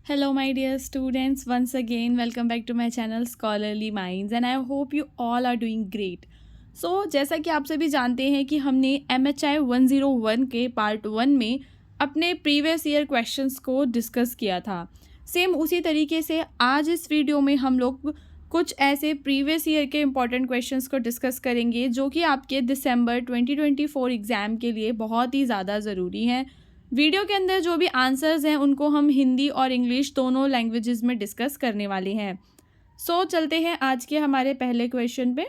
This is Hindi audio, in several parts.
Hello, my dear students. Once again, welcome back to my channel Scholarly Minds, and I hope you all are doing great. जैसा कि आप सभी जानते हैं कि हमने MHI 101 के पार्ट 1 में अपने प्रीवियस ईयर क्वेश्चंस को डिस्कस किया था। सेम उसी तरीके से आज इस वीडियो में हम लोग कुछ ऐसे प्रीवियस ईयर के इम्पॉर्टेंट क्वेश्चंस को डिस्कस करेंगे जो कि आपके दिसंबर 2024 एग्ज़ाम के लिए बहुत ही ज़्यादा ज़रूरी हैं। वीडियो के अंदर जो भी आंसर्स हैं उनको हम हिंदी और इंग्लिश दोनों लैंग्वेजेस में डिस्कस करने वाले हैं। चलते हैं आज के हमारे पहले क्वेश्चन पे।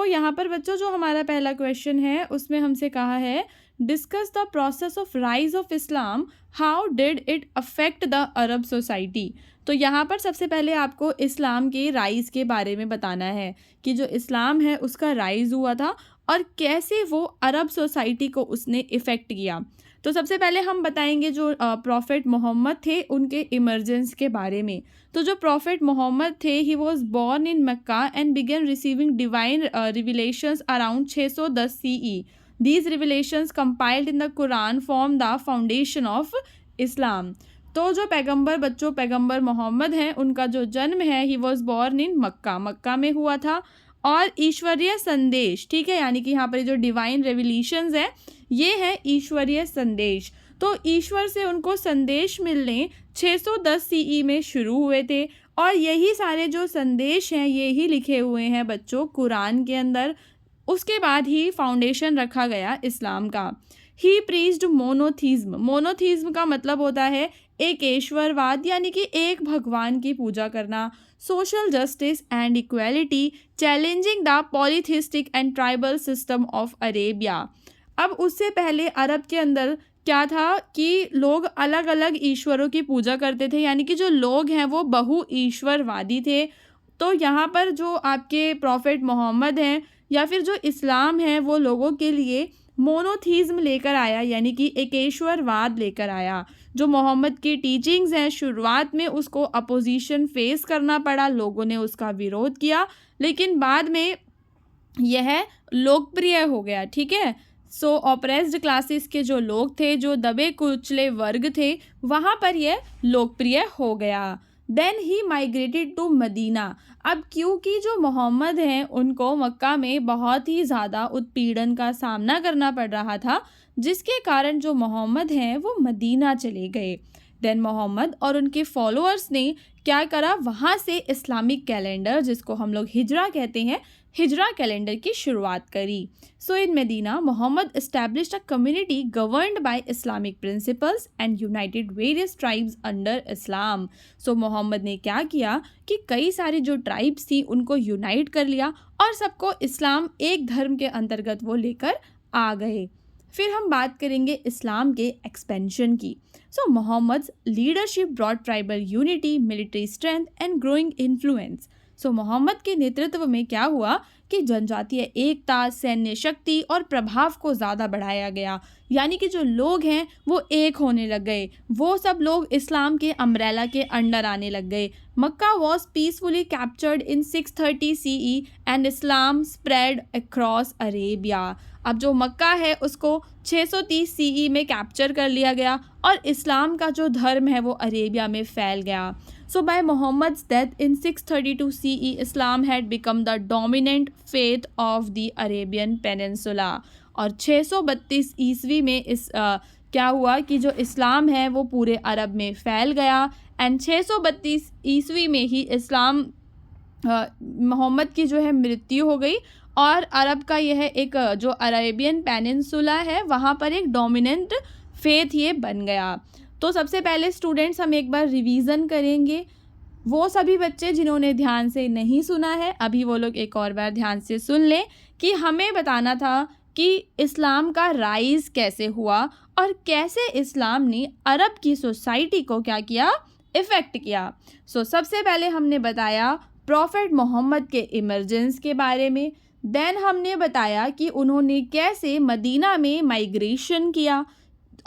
यहाँ पर बच्चों जो हमारा पहला क्वेश्चन है उसमें हमसे कहा है discuss the process of rise of Islam, how did it affect the Arab society. तो यहाँ पर सबसे पहले आपको इस्लाम के राइज के बारे में बताना है कि जो इस्लाम है उसका राइज हुआ था और कैसे वो अरब सोसाइटी को उसने इफ़ेक्ट किया। तो सबसे पहले हम बताएंगे जो प्रॉफिट मोहम्मद थे उनके इमरजेंस के बारे में। तो जो प्रॉफिट मोहम्मद थे he was born in Mecca and began receiving divine revelations around 610 CE। These revelations compiled in the Quran form the foundation of Islam. तो जो पैगंबर मोहम्मद हैं उनका जो जन्म है ही वॉज बॉर्न इन मक्का में हुआ था और ईश्वरीय संदेश, ठीक है, यानी कि यहाँ पर जो डिवाइन रेवल्यूशंस है ये है ईश्वरीय संदेश। तो ईश्वर से उनको संदेश मिलने 610 CE में शुरू हुए थे और यही सारे जो संदेश हैं ये ही लिखे हुए हैं बच्चों कुरान के अंदर। उसके बाद ही फाउंडेशन रखा गया इस्लाम का। ही प्रीच्ड मोनोथीज्म का मतलब होता है एक ईश्वरवाद, यानी कि एक भगवान की पूजा करना। Social justice and equality, challenging the पॉलीथिस्टिक and tribal system of Arabia. अब उससे पहले अरब के अंदर क्या था कि लोग अलग अलग ईश्वरों की पूजा करते थे, यानी कि जो लोग हैं वो बहु ईश्वरवादी थे। तो यहाँ पर जो आपके प्रॉफिट मोहम्मद हैं या फिर जो इस्लाम है वो लोगों के लिए मोनोथीज्म लेकर आया, यानी कि एकेश्वरवाद लेकर आया। जो मोहम्मद की टीचिंग्स हैं शुरुआत में उसको अपोजिशन फेस करना पड़ा, लोगों ने उसका विरोध किया, लेकिन बाद में यह लोकप्रिय हो गया, ठीक है। ऑप्रेस्ड क्लासेस के जो लोग थे, जो दबे कुचले वर्ग थे, वहाँ पर यह लोकप्रिय हो गया। Then he migrated to Medina. अब क्योंकि जो मोहम्मद हैं उनको मक्का में बहुत ही ज़्यादा उत्पीड़न का सामना करना पड़ रहा था, जिसके कारण जो मोहम्मद हैं वो मदीना चले गए। देन मोहम्मद और उनके फॉलोअर्स ने क्या करा, वहाँ से इस्लामिक कैलेंडर जिसको हम लोग हिजरा कहते हैं, हिजरा कैलेंडर की शुरुआत करी। In Medina Muhammad established a community governed by Islamic principles and united various tribes under Islam। Muhammad ने क्या किया कि कई सारी जो ट्राइब्स थी उनको यूनाइट कर लिया और सबको इस्लाम एक धर्म के अंतर्गत वो लेकर आ गए। फिर हम बात करेंगे इस्लाम के एक्सपेंशन की। Muhammad's leadership brought tribal unity, military strength and growing influence. Muhammad के नेतृत्व में क्या हुआ कि जनजातीय एकता, सैन्य शक्ति और प्रभाव को ज़्यादा बढ़ाया गया, यानी कि जो लोग हैं वो एक होने लग गए, वो सब लोग इस्लाम के अम्ब्रेला के अंडर आने लग गए। Mecca was peacefully captured in 630 CE and Islam spread across Arabia. अब जो मक्का है उसको 630 CE में कैप्चर कर लिया गया और इस्लाम का जो धर्म है वो अरेबिया में फैल गया। By Muhammad's death in 632 CE, Islam had become the dominant faith of the Arabian Peninsula। और 632 ईस्वी में क्या हुआ कि जो इस्लाम है वो पूरे अरब में फैल गया एंड 632 ईस्वी में ही इस्लाम मोहम्मद की जो है मृत्यु हो गई और अरब का यह एक जो अरेबियन पेनिनसुला है वहाँ पर एक डोमिनेंट फेथ ये बन गया। तो सबसे पहले स्टूडेंट्स हम एक बार रिवीजन करेंगे। वो सभी बच्चे जिन्होंने ध्यान से नहीं सुना है अभी वो लोग एक और बार ध्यान से सुन लें कि हमें बताना था कि इस्लाम का राइज कैसे हुआ और कैसे इस्लाम ने अरब की सोसाइटी को क्या किया, इफ़ेक्ट किया। सबसे पहले हमने बताया प्रॉफिट मोहम्मद के इमरजेंस के बारे में। देन हमने बताया कि उन्होंने कैसे मदीना में माइग्रेशन किया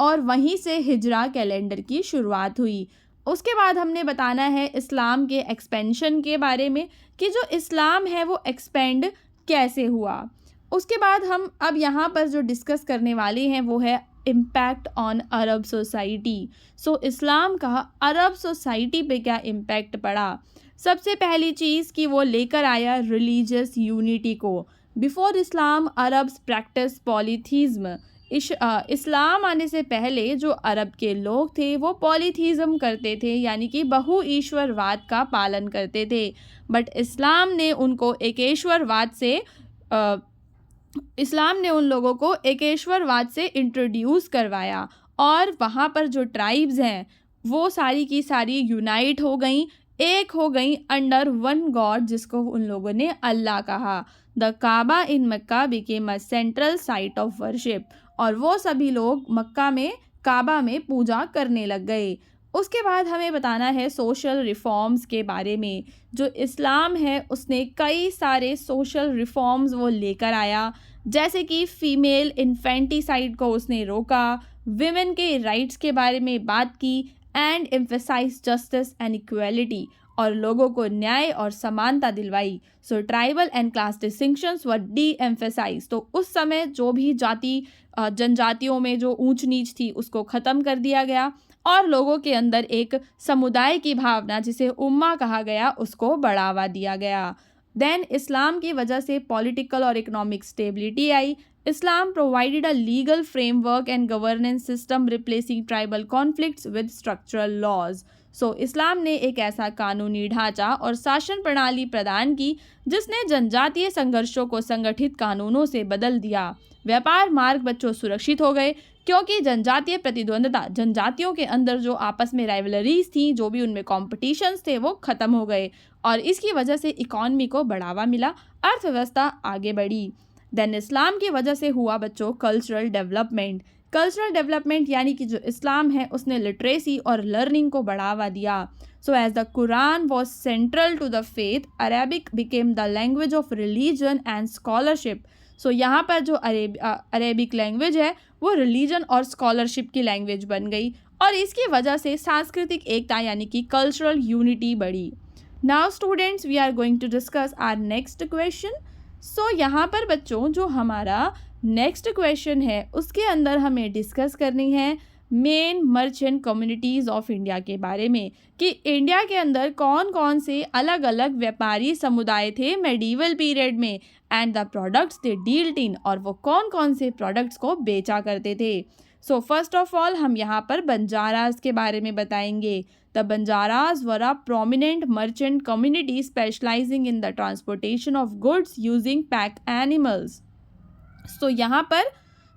और वहीं से हिजरा कैलेंडर की शुरुआत हुई। उसके बाद हमने बताना है इस्लाम के एक्सपेंशन के बारे में कि जो इस्लाम है वो एक्सपेंड कैसे हुआ। उसके बाद हम अब यहाँ पर जो डिस्कस करने वाले हैं वो है इम्पैक्ट ऑन अरब सोसाइटी। सो इस्लाम का अरब सोसाइटी पे क्या इम्पैक्ट पड़ा? सबसे पहली चीज़ कि वो लेकर आया रिलीजियस यूनिटी को। बिफोर इस्लाम अरब्स प्रैक्टिस पॉलीथीज्म। इस्लाम आने से पहले जो अरब के लोग थे वो पॉलीथीज्म करते थे, यानी कि बहु ईश्वरवाद का पालन करते थे। बट इस्लाम ने उन लोगों को एकेश्वरवाद से इंट्रोड्यूस करवाया, और वहाँ पर जो ट्राइब्स हैं वो सारी की सारी यूनाइट हो गई, एक हो गई अंडर वन गॉड, जिसको उन लोगों ने अल्लाह कहा। The Kaaba in Mecca became a central site of worship, और वो सभी लोग मक्का में काबा में पूजा करने लग गए। उसके बाद हमें बताना है सोशल रिफॉर्म्स के बारे में। जो इस्लाम है उसने कई सारे सोशल रिफॉर्म्स वो लेकर आया, जैसे कि फ़ीमेल इन्फेंटिसाइड को उसने रोका, विमेन के राइट्स के बारे में बात की, and emphasize justice and equality, और लोगों को न्याय और समानता दिलवाई। So tribal and class distinctions were deemphasize. तो उस समय जो भी जनजातियों में जो ऊंच नीच थी उसको ख़त्म कर दिया गया, और लोगों के अंदर एक समुदाय की भावना, जिसे उम्मा कहा गया, उसको बढ़ावा दिया गया। देन इस्लाम की वजह से पॉलिटिकल और इकोनॉमिक स्टेबिलिटी आई। Islam provided a legal framework and governance system replacing tribal conflicts with structural laws. So Islam ने एक ऐसा कानूनी ढांचा और शासन प्रणाली प्रदान की जिसने जनजातीय संघर्षों को संगठित कानूनों से बदल दिया। व्यापार मार्ग बच्चों सुरक्षित हो गए, क्योंकि जनजातीय प्रतिद्वंदता, जनजातियों के अंदर जो आपस में राइवलरीज थी, जो भी उनमें कॉम्पिटिशन्स थे, वो ख़त्म हो गए, और इसकी वजह से इकॉनमी को बढ़ावा मिला, अर्थव्यवस्था आगे बढ़ी। देन इस्लाम की वजह से हुआ बच्चों कल्चरल डेवलपमेंट, यानी कि जो इस्लाम है उसने लिटरेसी और लर्निंग को बढ़ावा दिया। So as the Quran was central to the faith, Arabic became the language of religion and scholarship. So यहाँ पर जो अरेबिक लैंग्वेज है वो रिलीजन और स्कॉलरशिप की लैंग्वेज बन गई, और इसकी वजह से सांस्कृतिक एकता यानी कि कल्चरल यूनिटी बढ़ी। Now students, we are going to discuss our next question. So यहाँ पर बच्चों जो हमारा नेक्स्ट क्वेश्चन है उसके अंदर हमें डिस्कस करनी है main merchant communities of India के बारे में, कि इंडिया के अंदर कौन कौन से अलग अलग व्यापारी समुदाय थे मेडिवल पीरियड में, and the products they dealt in, और वो कौन कौन से प्रोडक्ट्स को बेचा करते थे। सो फर्स्ट ऑफ ऑल हम यहाँ पर बंजाराज के बारे में बताएंगे। The Banjaras were a prominent merchant community specializing in the transportation of goods using pack animals. So यहाँ पर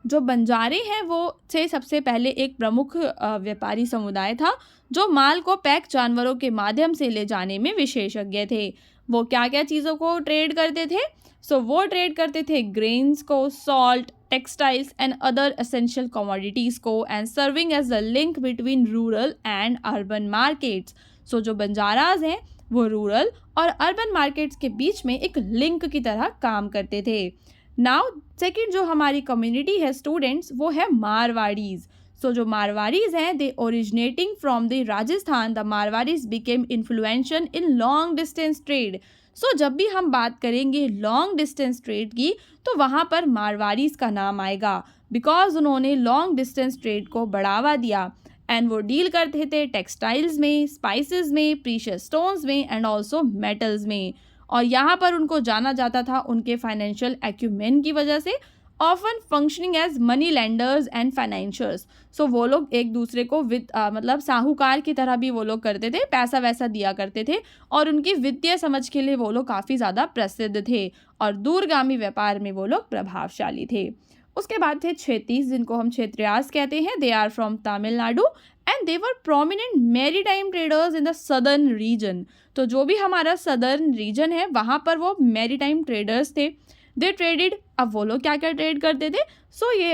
जो बंजारे हैं वो से सबसे पहले एक प्रमुख व्यापारी समुदाय था जो माल को पैक जानवरों के माध्यम से ले जाने में विशेषज्ञ थे। वो क्या क्या चीज़ों को ट्रेड करते थे? सो वो ट्रेड करते थे ग्रेन्स को, salt, textiles and other essential commodities को, and serving as the link between rural and urban markets. So जो बंजाराज हैं वो रूरल और अर्बन मार्केट्स के बीच में एक लिंक की तरह काम करते थे। नाउ सेकंड जो हमारी कम्युनिटी है स्टूडेंट्स वो है मारवाड़ीज़। सो जो मारवाड़ीज़ हैं they originating from the Rajasthan, the Marwaris became influential in long distance trade. So जब भी हम बात करेंगे लॉन्ग डिस्टेंस ट्रेड की तो वहाँ पर मारवाड़ीज़ का नाम आएगा, बिकॉज उन्होंने लॉन्ग डिस्टेंस ट्रेड को बढ़ावा दिया, एंड वो डील करते थे टेक्सटाइल्स में, स्पाइसेस में, प्रीशियस स्टोन्स में, एंड ऑल्सो मेटल्स में। और यहाँ पर उनको जाना जाता था उनके फाइनेंशियल एक्यूमेन की वजह से, often functioning as money lenders and financiers. So वो लोग एक दूसरे को मतलब साहूकार की तरह भी वो लोग करते थे, पैसा वैसा दिया करते थे, और उनकी वित्तीय समझ के लिए वो लोग काफ़ी ज़्यादा प्रसिद्ध थे, और दूरगामी व्यापार में वो लोग प्रभावशाली थे। उसके बाद थे क्षेत्रीज, जिनको हम क्षेत्रियास कहते हैं। They are from Tamil Nadu and they were prominent maritime traders in the southern region. तो जो भी हमारा सदर्न रीजन है वहाँ पर वो मैरीटाइम ट्रेडर्स थे। दे ट्रेडेड, अब वो लोग क्या क्या ट्रेड करते थे?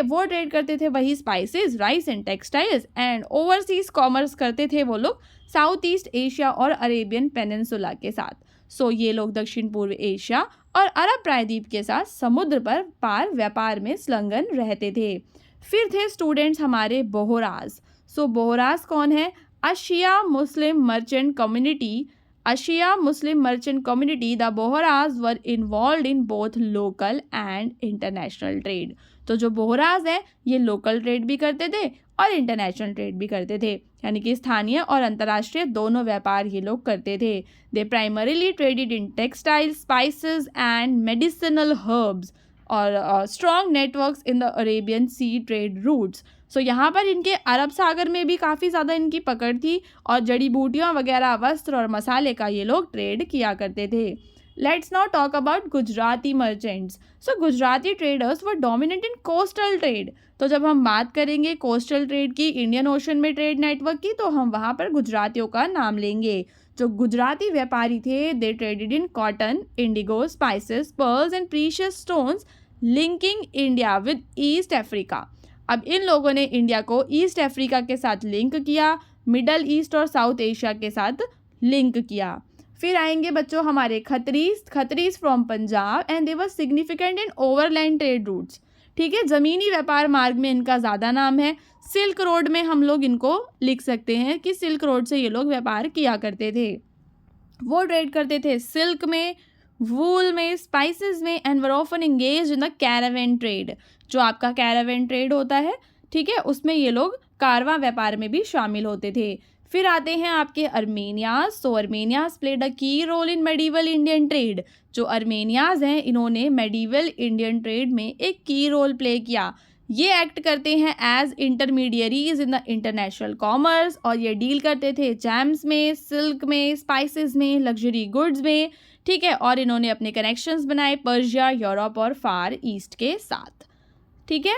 वो ट्रेड करते थे वही spices, rice and textiles, and overseas commerce करते थे वो लोग साउथ ईस्ट एशिया और अरेबियन पेनिनसुला के साथ। ये लोग दक्षिण पूर्व एशिया और अरब प्रायद्वीप के साथ समुद्र पर पार व्यापार में संलग्न रहते थे। फिर थे स्टूडेंट्स हमारे बोहराज। बोहराज कौन है? A Shia Muslim merchant community Ashia Muslim merchant community, the Bohras were involved in both local and international trade. तो जो बोहराज हैं ये लोकल ट्रेड भी करते थे और इंटरनेशनल ट्रेड भी करते थे, यानी कि स्थानीय और अंतर्राष्ट्रीय दोनों व्यापार ये लोग करते थे. They primarily traded in textile, spices and medicinal herbs और strong networks in the Arabian Sea trade routes. So यहाँ पर इनके अरब सागर में भी काफ़ी ज़्यादा इनकी पकड़ थी और जड़ी बूटियों वगैरह, वस्त्र और मसाले का ये लोग ट्रेड किया करते थे. Let's now talk about Gujarati merchants. So Gujarati traders were dominate in coastal trade. तो जब हम बात करेंगे कोस्टल ट्रेड की, इंडियन ओशन में ट्रेड नेटवर्क की, तो हम वहाँ पर गुजरातियों का नाम लेंगे. जो गुजराती व्यापारी थे they traded in cotton, indigo, spices, pearls and precious stones linking India with East Africa. अब इन लोगों ने इंडिया को ईस्ट अफ्रीका के साथ लिंक किया, मिडल ईस्ट और साउथ एशिया के साथ लिंक किया. फिर आएंगे बच्चों हमारे Khatris from Punjab and they were significant in overland trade routes. ठीक है, ज़मीनी व्यापार मार्ग में इनका ज़्यादा नाम है. सिल्क रोड में हम लोग इनको लिख सकते हैं कि सिल्क रोड से ये लोग व्यापार किया करते थे. वो ट्रेड करते थे सिल्क में, वूल में, स्पाइसेस में and were often engage in the caravan trade. जो आपका कैरावेन ट्रेड होता है, ठीक है, उसमें ये लोग कारवां व्यापार में भी शामिल होते थे. फिर आते हैं आपके अर्मेनियाज. सो अर्मेनियाज played a key role in medieval Indian trade. जो अर्मेनियाज हैं इन्होंने मेडिवल इंडियन ट्रेड में एक की रोल प्ले किया. ये एक्ट करते हैं as intermediaries in the international commerce और ये डील करते थे जैम्स में, सिल्क में, स्पाइसेस में, लग्जरी गुड्स में. ठीक है, और इन्होंने अपने कनेक्शंस बनाए पर्शिया, यूरोप और फार ईस्ट के साथ. ठीक है,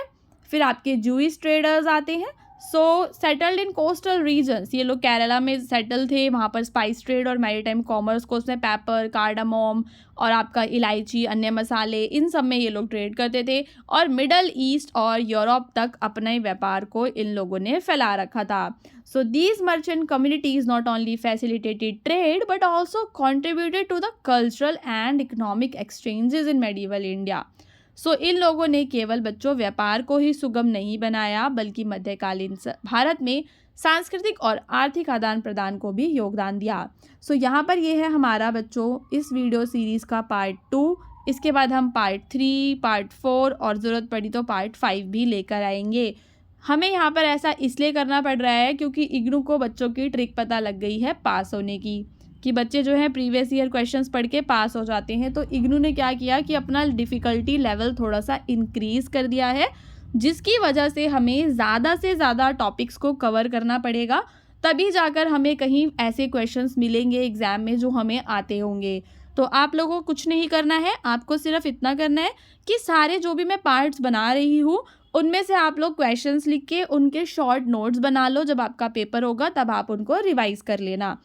फिर आपके जूइश ट्रेडर्स आते हैं. सो सेटल्ड इन कोस्टल रीजन्स, ये लोग केरला में सेटल थे. वहाँ पर स्पाइस ट्रेड और मैरीटाइम कॉमर्स को, उसमें पेपर, कार्डामोम और आपका इलायची, अन्य मसाले, इन सब में ये लोग ट्रेड करते थे. और मिडल ईस्ट और यूरोप तक अपने व्यापार को इन लोगों ने फैला रखा था. So these merchant communities not only facilitated trade but also contributed to the cultural and economic exchanges in medieval India. So इन लोगों ने केवल बच्चों व्यापार को ही सुगम नहीं बनाया बल्कि मध्यकालीन भारत में सांस्कृतिक और आर्थिक आदान प्रदान को भी योगदान दिया. सो यहाँ पर ये है हमारा बच्चों इस वीडियो सीरीज़ का पार्ट 2. इसके बाद हम पार्ट 3, पार्ट 4 और ज़रूरत पड़ी तो पार्ट 5 भी लेकर आएंगे. हमें यहाँ पर ऐसा इसलिए करना पड़ रहा है क्योंकि इग्नू को बच्चों की ट्रिक पता लग गई है पास होने की, कि बच्चे जो हैं प्रीवियस ईयर क्वेश्चंस पढ़ के पास हो जाते हैं. तो इग्नू ने क्या किया कि अपना डिफ़िकल्टी लेवल थोड़ा सा इंक्रीज़ कर दिया है, जिसकी वजह से हमें ज़्यादा से ज़्यादा टॉपिक्स को कवर करना पड़ेगा. तभी जाकर हमें कहीं ऐसे क्वेश्चंस मिलेंगे एग्ज़ाम में जो हमें आते होंगे. तो आप लोगों को कुछ नहीं करना है, आपको सिर्फ इतना करना है कि सारे जो भी मैं पार्ट्स बना रही हूँ उनमें से आप लोग क्वेश्चंस लिख के उनके शॉर्ट नोट्स बना लो. जब आपका पेपर होगा तब आप उनको रिवाइज़ कर लेना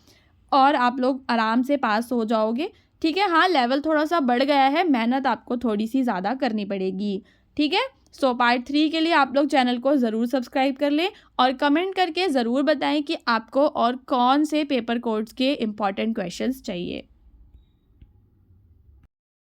और आप लोग आराम से पास हो जाओगे. ठीक है, हाँ लेवल थोड़ा सा बढ़ गया है, मेहनत आपको थोड़ी सी ज़्यादा करनी पड़ेगी. ठीक है, सो पार्ट 3 के लिए आप लोग चैनल को ज़रूर सब्सक्राइब कर लें और कमेंट करके ज़रूर बताएं कि आपको और कौन से पेपर कोड्स के इम्पॉर्टेंट क्वेश्चंस चाहिए.